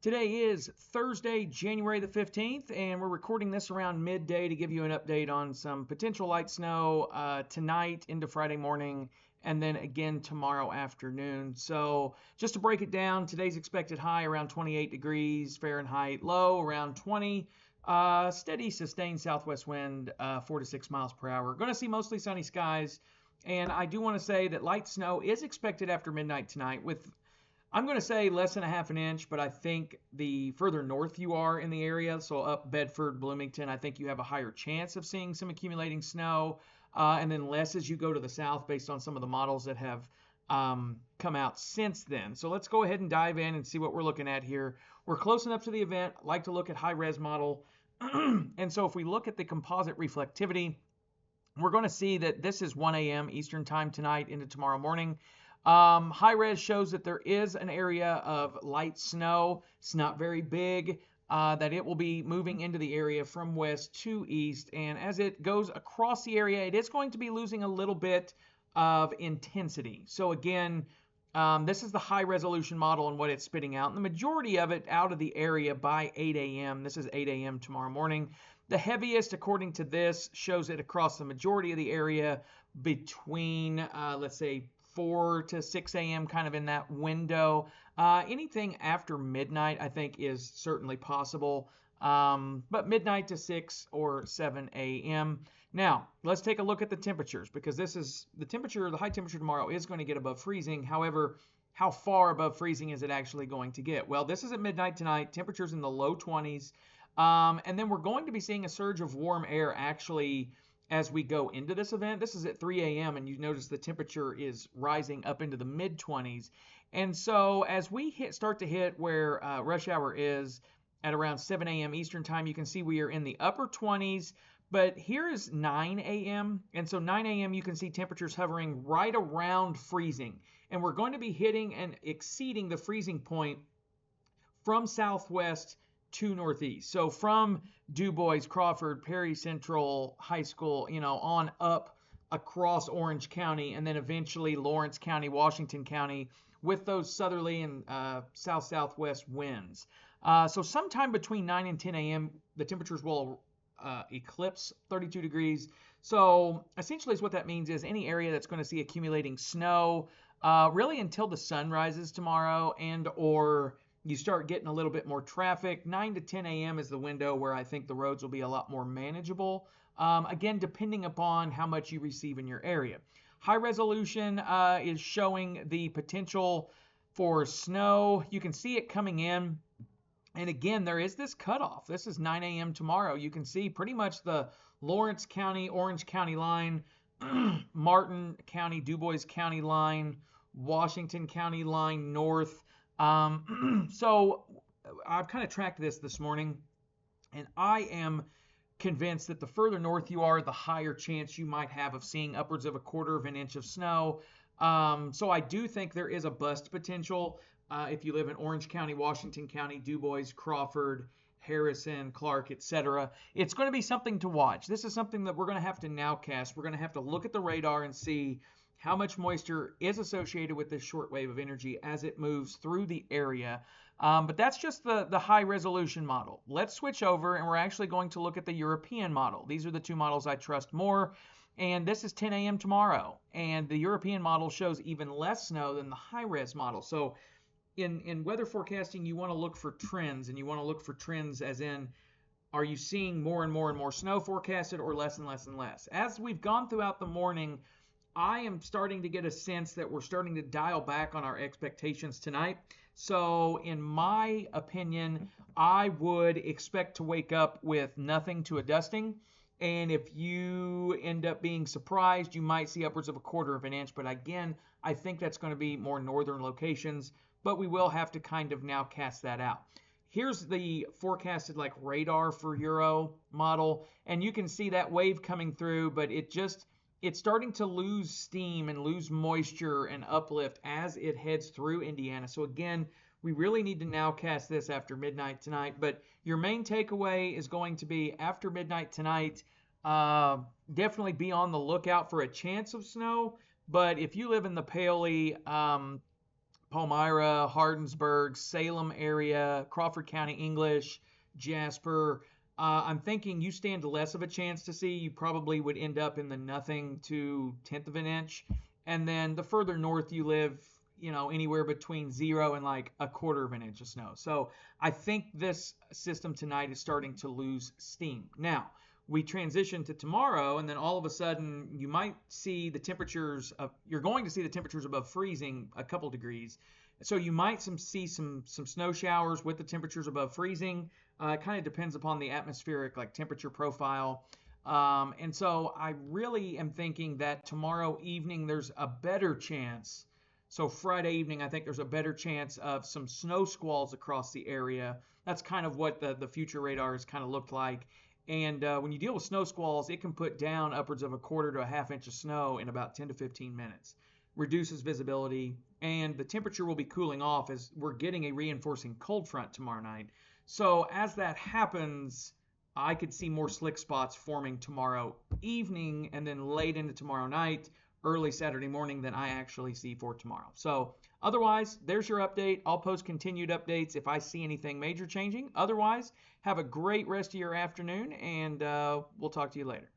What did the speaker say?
Today is Thursday, January the 15th, and we're recording this around midday to give you an update on some potential light snow tonight into Friday morning and then again tomorrow afternoon. So just to break it down, today's expected high around 28 degrees Fahrenheit, low around 20. Steady sustained southwest wind 4 to 6 miles per hour. Going to see mostly sunny skies, and I do want to say that light snow is expected after midnight tonight with, I'm going to say, less than a half an inch, but I think the further north you are in the area, so up Bedford, Bloomington, I think you have a higher chance of seeing some accumulating snow, and then less as you go to the south based on some of the models that have come out since then. So let's go ahead and dive in and see what we're looking at here. We're close enough to the event. I like to look at high-res model. And so if we look at the composite reflectivity, we're going to see that this is 1 a.m. Eastern time tonight into tomorrow morning. High res shows that there is an area of light snow. It's not very big, that it will be moving into the area from west to east. And as it goes across the area, it is going to be losing a little bit of intensity. So again, this is the high resolution model and what it's spitting out. And the majority of it out of the area by 8 a.m. This is 8 a.m. tomorrow morning. The heaviest, according to this, shows it across the majority of the area between, let's say, 4 to 6 a.m., kind of in that window. Anything after midnight, I think, is certainly possible, but midnight to 6 or 7 a.m. Now, let's take a look at the temperatures, because this is the temperature, the high temperature tomorrow is going to get above freezing. However, how far above freezing is it actually going to get? Well, this is at midnight tonight, temperatures in the low 20s, and then we're going to be seeing a surge of warm air actually as we go into this event. This is at 3 a.m. and you notice the temperature is rising up into the mid 20s. And so as we start to hit where rush hour is at around 7 a.m. Eastern time, you can see we are in the upper 20s. But here is 9 a.m. And so 9 a.m. you can see temperatures hovering right around freezing. And we're going to be hitting and exceeding the freezing point from southwest to northeast. So from Du Bois, Crawford, Perry Central High School, on up across Orange County, and then eventually Lawrence County, Washington County, with those southerly and south-southwest winds. So sometime between 9 and 10 a.m., the temperatures will eclipse 32 degrees. So essentially what that means is any area that's going to see accumulating snow really until the sun rises tomorrow and or you start getting a little bit more traffic. 9 to 10 a.m. is the window where I think the roads will be a lot more manageable. Again, depending upon how much you receive in your area. High resolution is showing the potential for snow. You can see it coming in. And again, there is this cutoff. This is 9 a.m. tomorrow. You can see pretty much the Lawrence County, Orange County line, Martin County, Du Bois County line, Washington County line north. So I've kind of tracked this morning, and I am convinced that the further north you are, the higher chance you might have of seeing upwards of 1/4 of an inch of snow. So I do think there is a bust potential if you live in Orange County, Washington County, Du Bois, Crawford, Harrison, Clark, etc. It's going to be something to watch. This is something that we're going to have to nowcast. We're going to have to look at the radar and see how much moisture is associated with this short wave of energy as it moves through the area. But that's just the high resolution model. Let's switch over and we're actually going to look at the European model. These are the two models I trust more. And this is 10 a.m. tomorrow. And the European model shows even less snow than the high res model. So in weather forecasting, you want to look for trends, and you want to look for trends as in, are you seeing more and more and more snow forecasted or less and less and less? As we've gone throughout the morning, I am starting to get a sense that we're starting to dial back on our expectations tonight. So in my opinion, I would expect to wake up with nothing to a dusting. And if you end up being surprised, you might see upwards of 1/4 of an inch. But again, I think that's going to be more northern locations, but we will have to kind of now cast that out. Here's the forecasted radar for Euro model. And you can see that wave coming through, but it's starting to lose steam and lose moisture and uplift as it heads through Indiana. So again, we really need to now cast this after midnight tonight. But your main takeaway is going to be after midnight tonight, definitely be on the lookout for a chance of snow. But if you live in the Paoli, Palmyra, Hardinsburg, Salem area, Crawford County English, Jasper. I'm thinking you stand less of a chance to see. You probably would end up in the nothing to tenth of an inch. And then the further north you live, anywhere between 0 and like a quarter of an inch of snow. So I think this system tonight is starting to lose steam. Now, we transition to tomorrow, and then all of a sudden you might see the temperatures you're going to see the temperatures above freezing a couple degrees. So you might see some snow showers with the temperatures above freezing. It kind of depends upon the atmospheric like temperature profile. And so I really am thinking that tomorrow evening there's a better chance. So Friday evening, I think there's a better chance of some snow squalls across the area. That's kind of what the future radar has kind of looked like. And when you deal with snow squalls, it can put down upwards of a quarter to a half inch of snow in about 10 to 15 minutes. Reduces visibility, and the temperature will be cooling off as we're getting a reinforcing cold front tomorrow night. So as that happens, I could see more slick spots forming tomorrow evening and then late into tomorrow night, early Saturday morning than I actually see for tomorrow. So otherwise, there's your update. I'll post continued updates if I see anything major changing. Otherwise, have a great rest of your afternoon, and we'll talk to you later.